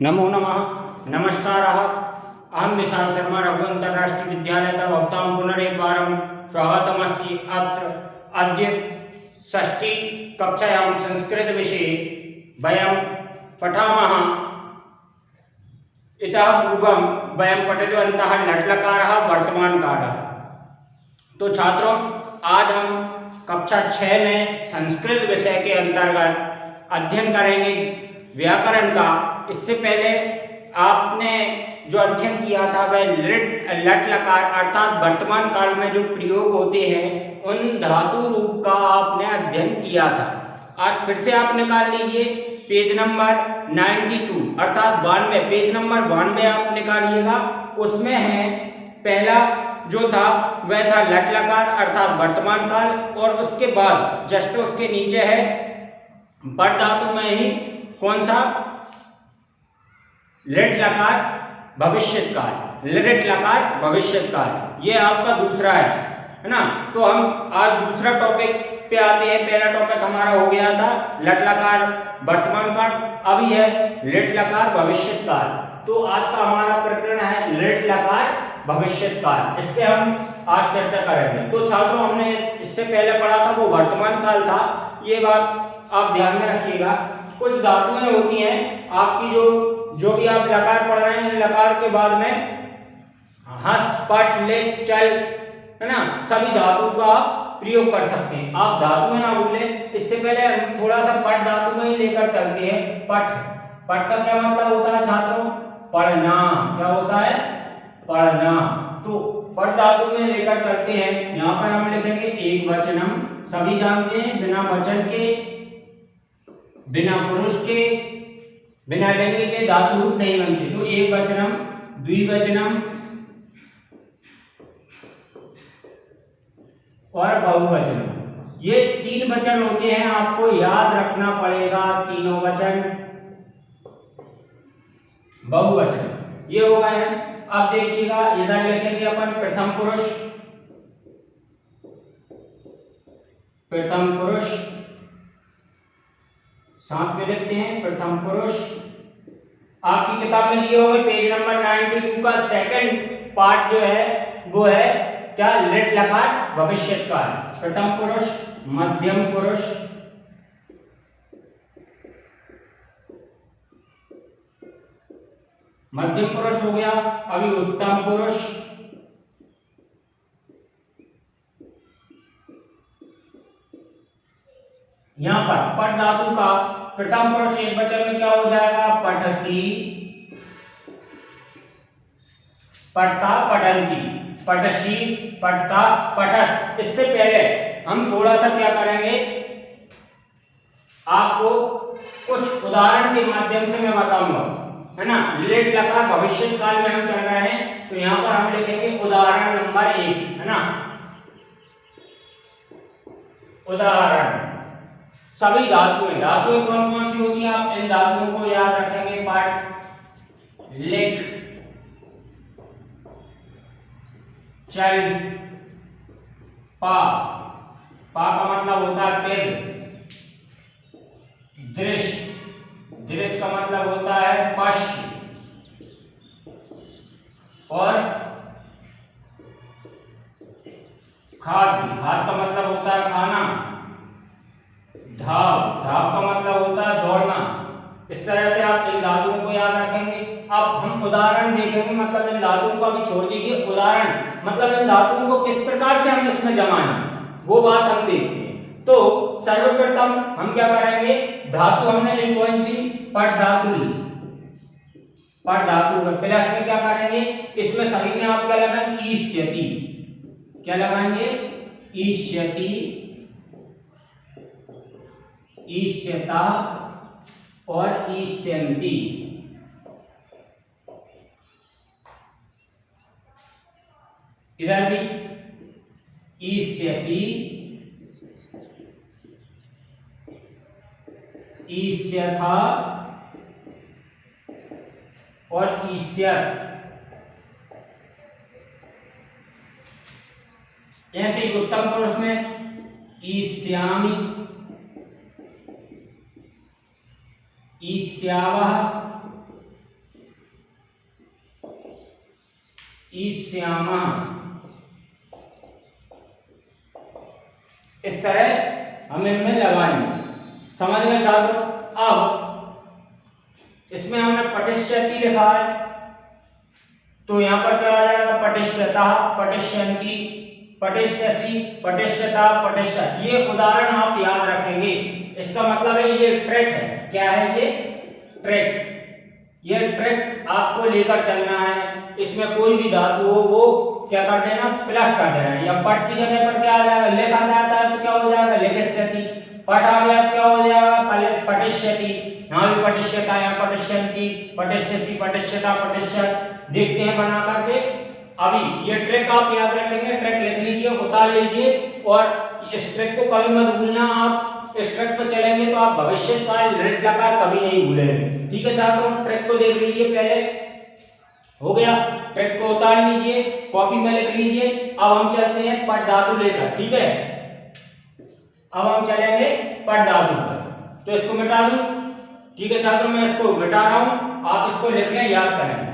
नमो नमः। नमस्कारः। अहं विशाल शर्मा रघुअन्तर्राष्ट्रीय विद्यालयतः भवतां पुनरेकवारं स्वागतमस्ति। अत्र अद्य षष्ठी कक्षायां संस्कृतविषये वयं पठामः। इतः पूर्वं वयं पठितवन्तः लट्लकारः वर्तमानकालः। तो छात्रों, आज हम कक्षा 6 में संस्कृत विषय के अंतर्गत अध्ययन करेंगे व्याकरण का। इससे पहले आपने जो अध्ययन किया था वह लट लकार अर्थात वर्तमान काल में जो प्रयोग होते हैं उन धातु रूप का आपने अध्ययन किया था। आज फिर से आप निकाल लीजिए पेज नंबर 92 अर्थात 92, पेज नंबर 92 आप निकालिएगा। उसमें है पहला जो था वह था लट लकार अर्थात वर्तमान काल, और उसके बाद जस्ट उसके नीचे है बड़ धातु में ही कौन सा लिट लकार भविष्यत काल, लिट लकार भविष्यत काल। ये आपका दूसरा है ना। तो हम आज दूसरा टॉपिक पे आते हैं। पहला टॉपिक हमारा हो गया था लट लकार वर्तमान काल, अभी है लिट लकार भविष्यत काल। तो आज का हमारा प्रकरण है लिट लकार भविष्यत काल। इस पे हम आज चर्चा करेंगे। तो छात्रों, हमने इससे पहले पढ़ा था वो वर्तमान काल था। ये बात आप ध्यान में रखिएगा। कुछ धातुएं होती हैं आपकी जो भी आप लकार पढ़ रहे हैं, लकार के बाद में हस्त पट ले चल है ना, सभी धातु का आप प्रयोग कर सकते हैं। आप धातुएं ना भूलें। इससे पहले हम थोड़ा सा पट धातु में ही लेकर चलते हैं। पट, पट का क्या मतलब होता है छात्रों? पढ़ना। क्या होता है? पढ़ना। तो पट धातु में लेकर चलते हैं। यहाँ पर हम लिखेंगे एक वचनम। सभी जानते हैं बिना वचन के, बिना पुरुष के, बिना लिंग के धातु रूप नहीं बनते। तो एक वचनम, द्विवचनम और बहुवचनम, ये तीन वचन होते हैं। आपको याद रखना पड़ेगा। तीनों वचन, बहुवचन, ये हो गए हैं। अब देखिएगा इधर लिखेंगे अपन प्रथम पुरुष, प्रथम पुरुष, साथ में लिखते हैं प्रथम पुरुष। आपकी किताब में दिए होंगे पेज नंबर 92 का सेकंड पार्ट जो है वो है क्या? लिट लकार भविष्यत काल। प्रथम पुरुष, मध्यम पुरुष, मध्यम पुरुष हो गया। अभी उत्तम पुरुष, यहां पर पट धातु का प्रथम पुरुष एक वचन में क्या हो जाएगा? पठती, पढ़ता, पठंती, पठसी, पढ़ता, पठत। इससे पहले हम थोड़ा सा क्या करेंगे, आपको कुछ उदाहरण के माध्यम से मैं बताऊंगा, है ना। लिट लकार भविष्यत काल में हम चल रहे हैं। तो यहां पर हम लिखेंगे उदाहरण नंबर 1, है ना। उदाहरण, सभी धातुएं, धातुएं कौन कौन सी होती हैं आप इन धातुओं को याद रखेंगे। पट, लिट, चल, पा, पा का मतलब होता है पेड़, दृश्य, दृश्य का मतलब होता है पश्य, और खाद्य, खाद्य का मतलब होता है खाना, धाव, धाव का मतलब होता है दौड़ना। इस तरह से आप इन धातुओं को याद रखेंगे। अब हम उदाहरण देखेंगे, मतलब इन धातुओं को अभी छोड़ दीजिए। उदाहरण मतलब इन धातुओं को किस प्रकार से हम इसमें जमाएं वो बात हम देखते हैं। तो सर्वप्रथम हम क्या करेंगे, धातु हमने ली कौन सी? पट धातु ली। पट धातु का प्लस में क्या करेंगे, इसमें सभी में आप क्या लगाएंगे? ईष्यति। क्या लगाएंगे? ईष्यति, ईष्यता और ईष्यन्ति। इधर भी ईष्यसि, ईष्यथा और ईष्यत। ऐसे ही उत्तम पुरुष में ईष्यामि, ईश्यावः ईश्यामः। इस तरह हम इनमें लगाएंगे। समझ गए छात्रों? अब इसमें हमने पठिष्यति लिखा है, तो यहां पर क्या आ जाएगा? पठिष्यतः, पठिष्यन्ति, पठिष्यसि, पठिष्यता, पठिष्यत्। ये उदाहरण आप याद रखेंगे। इसका मतलब है ये ट्रैक है। क्या है ये? ट्रैक। ये ट्रैक आपको लेकर चलना है। इसमें कोई भी धातु हो वो क्या कर देना? प्लस कर देना है। या पट की जगह पर क्या आ जाएगा? लिख आ जाता है तो क्या हो जाएगा? लिखिष्यति। पट आ गया तो क्या हो जाएगा? पठिष्यति। यहाँ भी पठिष्यता, यहाँ पठिष्यन्ति, पठिष्यसि, पठिष्यता, पठिष्यत्। देखते हैं बना करके। अभी ये ट्रैक आप याद रखेंगे। ट्रैक लिख लीजिए, उतार लीजिए, और इस ट्रैक को कभी मत भूलना। आप इस ट्रैक पर चलेंगे तो आप भविष्यकाल लृट लकार कभी नहीं भूलेंगे। ठीक है छात्रों? ट्रैक को देख लीजिए पहले। हो गया? ट्रैक को उतार लीजिए, कॉपी में लिख लीजिए। अब हम चलते हैं पट धातु लेकर। ठीक है? अब हम चलेंगे पट धातु पर। तो इसको मिटा दूं। ठीक है छात्रों? मैं इसको मिटा रहा हूं, आप इसको लिख लें, याद करें।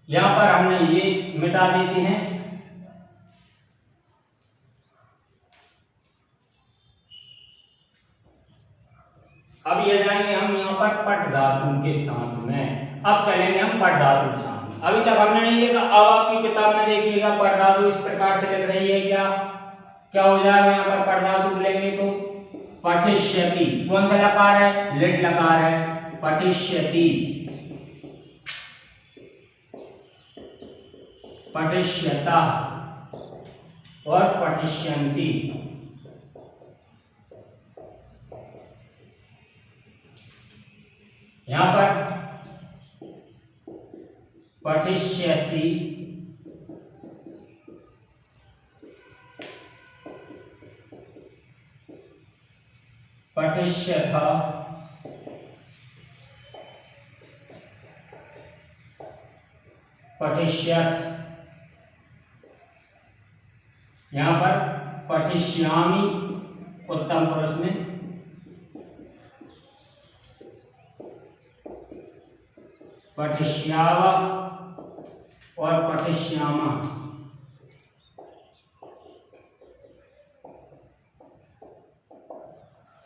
यहां पर हमने ये मिटा देते हैं। अब ये जाएंगे हम यहाँ पर पट धातु के साथ में। अब चलेंगे हम पट धातु के साथ में। अभी तक हमने नहीं देखा। अब आपकी किताब में देखिएगा पट धातु इस प्रकार से लिख रही है। क्या हो जाएगा? यहाँ पर पट धातु लेंगे तो पठिष्यति। कौन सा लकार है? लिट लकार है। पठिष्यति, पठिष्यता और पठिष्यन्ति। यहां पर पठिष्यसि, पठिष्यथा, पठिष्यत्। यहां पर पठिष्यामि उत्तम पुरुष में, पठिष्यावा और पठिष्यामा।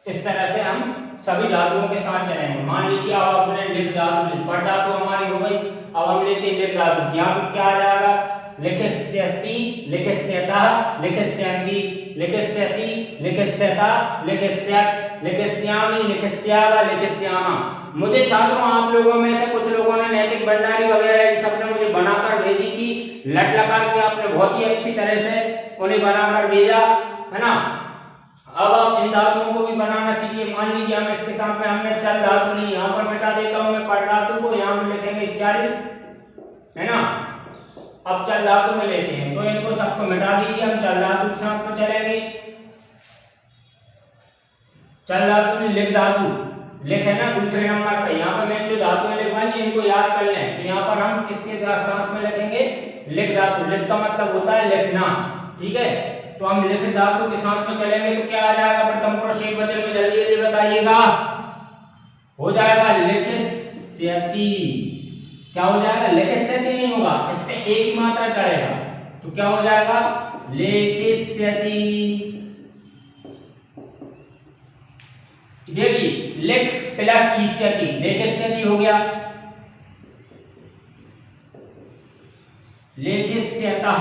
इस तरह से हम सभी धातुओं के साथ चलेंगे। मान लीजिए अब आपने लिख धातु, पट धातु हमारी हो गई। अब हम लेते हैं लिख धातु। यहाँ पे क्या आ जाएगा? लिखिष्यति, लिखिष्यतः, लिखिष्यन्ति, लिखिष्यसि, लिखिष्यता, लिखिष्यत्, लिखिष्यामि, लिखिष्यावा, लिखिष्यामा। मुझे छात्रों आप लोगों में से कुछ लोगों ने नैतिक भंडारी वगैरह इन सब ने मुझे बनाकर भेजी कि लट लकार के आपने बहुत ही अच्छी तरह से उन्हें बनाकर भेजा है ना। अब आप इन धातुओं को भी बनाना सीखिए। मान लीजिए हम इसके साथ में हमने चल धातु ली, यहाँ पर मिटा देता हूँ मैं पट धातु को। यहाँ पर लिखेंगे चल, है ना। अब चल धातु में लेते हैं तो इनको सबको मिटा दीजिए। हम चल धातु के साथ में चलेंगे। चल धातु में लिख धातु लिखे ना दूसरे नंबर पे। यहाँ पर मैं जो धातु लिखवाएंगे इनको याद कर लें। तो यहाँ पर हम किसके साथ में लिखेंगे? लिख धातु। लिख का मतलब होता है लिखना। ठीक है? तो हम लिख धातु के साथ में चलेंगे तो क्या आ जाएगा? प्रथम पुरुष एकवचन में जल्दी जल्दी बताइएगा। हो जाएगा लिखिष्यति। क्या हो जाएगा? लिखिष्यति नहीं होगा, इस पे एक ही मात्रा चढ़ेगा। तो क्या हो जाएगा? लिखिष्यति। देखिए लिख प्लस इष्यति, लिखिष्यति हो गया। लिखिष्यतः,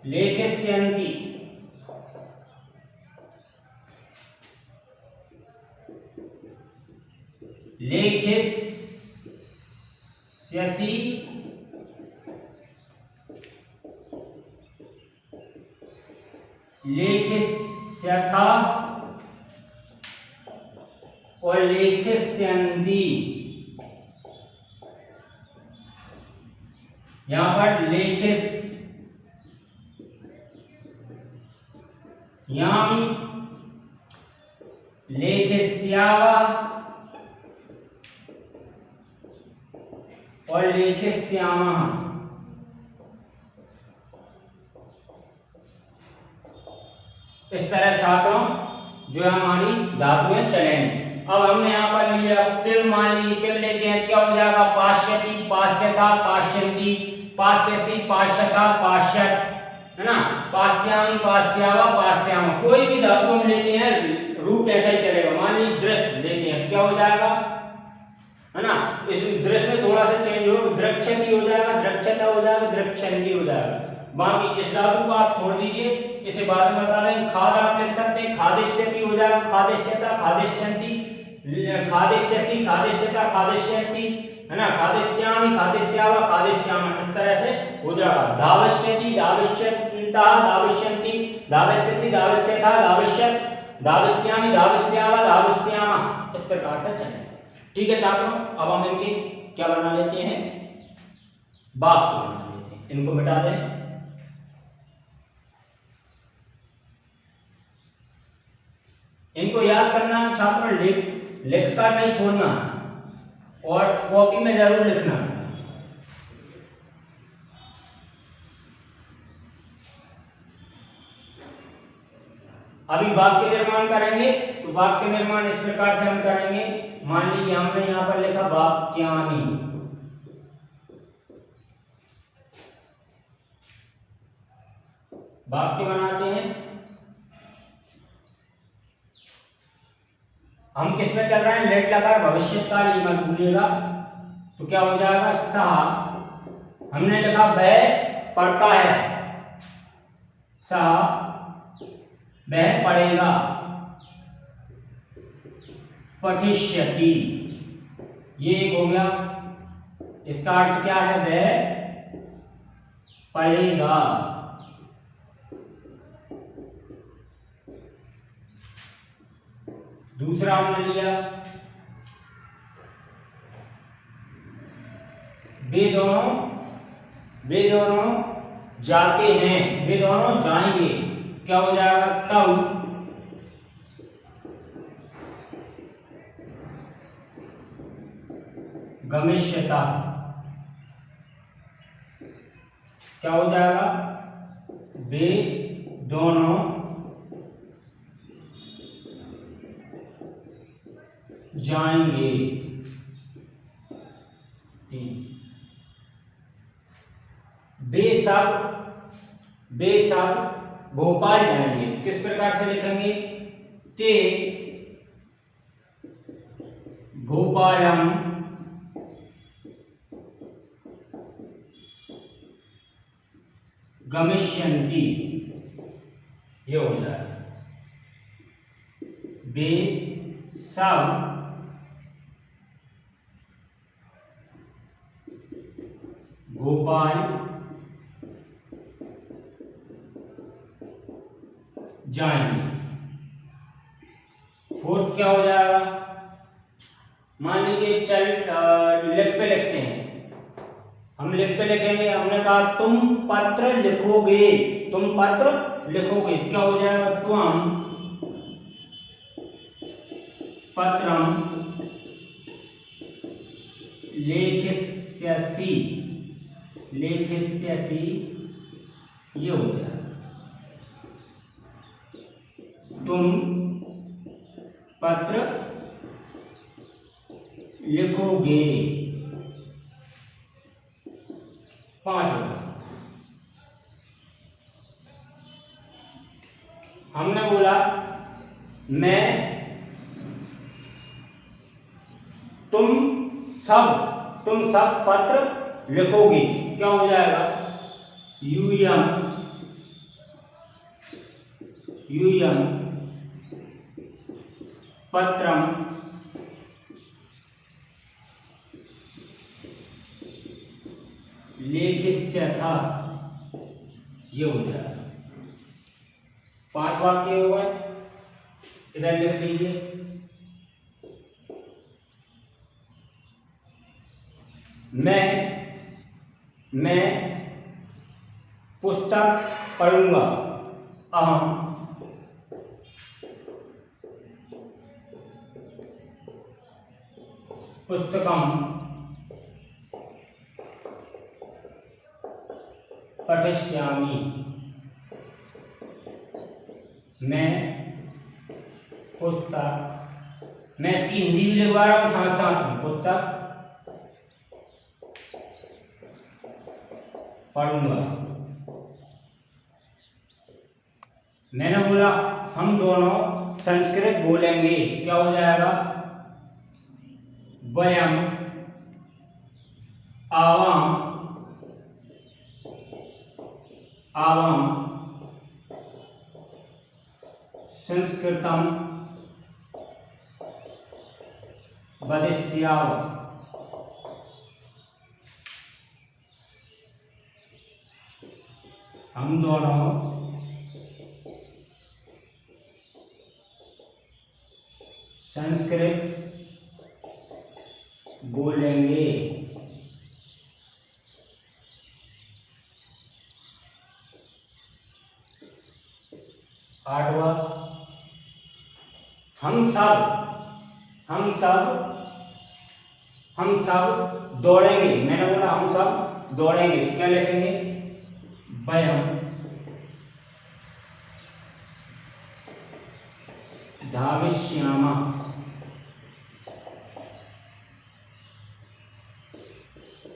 लिखिष्यन्ति, लिखिष्यसि, लिखिष्यथा और लिखिष्यन्ति। यहां पर लिखिष्यामि, लिखिष्यावा और लिखिष्यामः। इस तरह छात्रों जो हमारी धातुएं चलेंगी। अब हमने यहाँ पर लिया पिल, मान लीजिए पिल लेते हैं, क्या हो जाएगा पाश्यति, पाश्यता, पाश्यन्ति, पाश्यसि, पाश्यता, पाश्यत, है ना, पाश्यामि, पाश्यावा, पाश्यामा। कोई भी धातु हम लेते हैं रूप ऐसा ही चलेगा। मान लीजिए दृश्य लेते हैं, क्या हो जाएगा, है ना, इस दृश्य में थोड़ा सा चेंज होगा, द्रक्षति हो जाएगा, द्रक्षता हो जाएगा, द्रक्षन्ति हो जाएगा। बाकी इस धातु को आप छोड़ दीजिए, इसे बाद में बता दें। खाद आप लिख सकते हैं, खादिष्यति हो जाएगा, खादिष्यता, खादिष्यन्ति, खादिष्यसि, खादिष्यता, खादिष्यन्ति, है ना, खादिष्यामि, खादिष्यावा, खादिष्यामा, इस तरह से हो जाएगा। धावष्यति, धाविष्यन्ता, धाविष्यन्ति, धावष्यसि, धावष्यथा, धाविष्यत्, धाविष्यामि, धाविष्यावा, धाविष्यामा, इस प्रकार से चलेगा। ठीक है छात्रों, अब हम इनके क्या बना लेते हैं, वाक्य बना लेते हैं। इनको मिटा दें। इनको याद करना छात्रों, लिख कर नहीं छोड़ना और कॉपी में जरूर लिखना। अभी वाक्य निर्माण करेंगे, तो वाक्य निर्माण इस प्रकार से हम करेंगे। मान लीजिए हमने यहां पर लिखा वाक्यानि, वाक्य बनाते हैं। हम किस में चल रहे हैं, लेट लगा भविष्यकाल, ये मत भूलिएगा। तो क्या हो जाएगा, सह, हमने लिखा वह पढ़ता है, सह वह पढ़ेगा, पठिष्यति, ये एक हो गया। इसका अर्थ क्या है, वह पढ़ेगा। दूसरा हमने लिया, वे दोनों जाते हैं, वे दोनों जाएंगे, क्या हो जाएगा, तब गमिष्यता, क्या हो जाएगा, वे दोनों जाएंगे। वे सब भोपाल जाएंगे। किस प्रकार से लिखेंगे, ते भोपालम गमिष्यन्ति, ये हो जाए, वे सब भोपाल जाएंगे। फोर्थ क्या हो जाएगा, मान लीजिए चल लिख पे लिखते हैं, हम लिख पे लिखेंगे। हमने कहा तुम पत्र लिखोगे, तुम पत्र लिखोगे, क्या हो जाएगा, त्वम पत्रम लेखिष्यसि, लेखिष्यसि, ये हो गया, तुम पत्र लिखोगे। 5 होगा। हमने बोला मैं, तुम सब पत्र लिखोगे, क्या हो जाएगा, यूयम पत्रम लेखिष्यथा, ये हो जाएगा। 5 वाक्य हो गए, इधर लिख लीजिए। मैं पुस्तक पढ़ूंगा, अहम पुस्तकम पठिष्यामि, मैं पुस्तक मैं इसकी हिंदी भी लिखवा रहा हूँ साथ साथ में, पुस्तक पढ़ूंगा। मैंने बोला हम दोनों संस्कृत बोलेंगे, क्या हो जाएगा, वयम आवाम आवाम संस्कृतम वदिष्यामः। हम दोनों संस्कृत बोलेंगे। 8वां, हम सब दौड़ेंगे। मैंने बोला हम सब दौड़ेंगे, क्या लिखेंगे, वयम धाविष्यामः।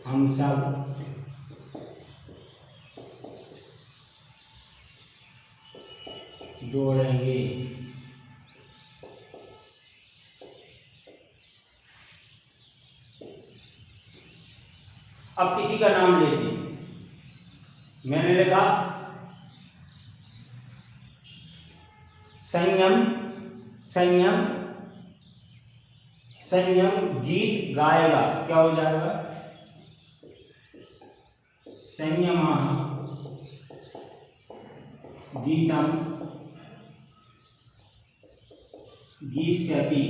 हम सब दौड़ेंगे। अब किसी का नाम लेते हैं। मैंने लिखा संयम संयम संयम गीत गाएगा, क्या हो जाएगा, संयमः गीतम गीष्यति।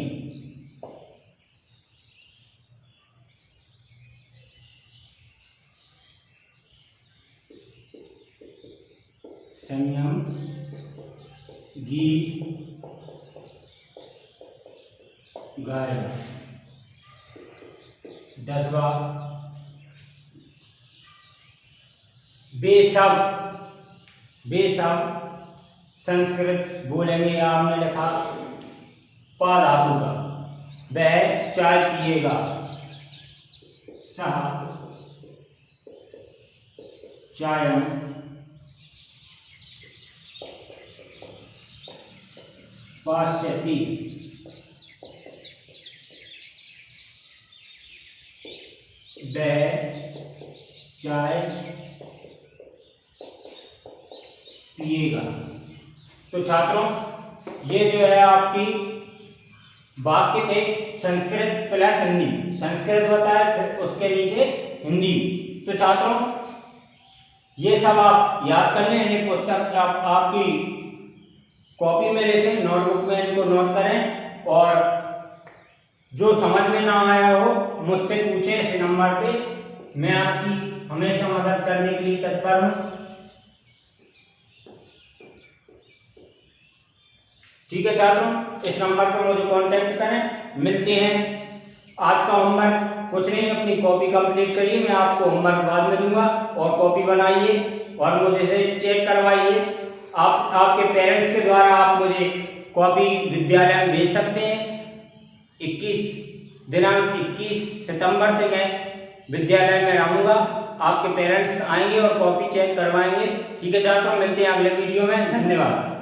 संयम गीत गाएगा। 10वां, बेशक संस्कृत बोलेंगे। आपने लिखा पा धातु का, वह चाय पिएगा, सह चायम पास्यति। वह चाय पिएगा। तो छात्रों, ये जो है आपकी वाक्य थे संस्कृत प्लस हिंदी। संस्कृत बताया, फिर उसके नीचे हिंदी। तो छात्रों, ये सब आप याद कर लें। इन्हें पुस्तक आपकी कॉपी में लिखें, नोटबुक में इनको नोट करें, और जो समझ में ना आया हो मुझसे पूछें इस नंबर पे। मैं आपकी हमेशा मदद करने के लिए तत्पर हूँ। ठीक है छात्रों, इस नंबर पर मुझे कांटेक्ट करें। मिलते हैं। आज का होमवर्क कुछ नहीं, अपनी कॉपी कंप्लीट करिए। मैं आपको होमवर्क बाद में दूंगा, और कॉपी बनाइए और मुझे से चेक करवाइए। आपके पेरेंट्स के द्वारा आप मुझे कॉपी विद्यालय में भेज सकते हैं। 21 सितंबर से मैं विद्यालय में रहूँगा। आपके पेरेंट्स आएंगे और कॉपी चेक करवाएंगे। ठीक है छात्रों, मिलते हैं अगले वीडियो में। धन्यवाद।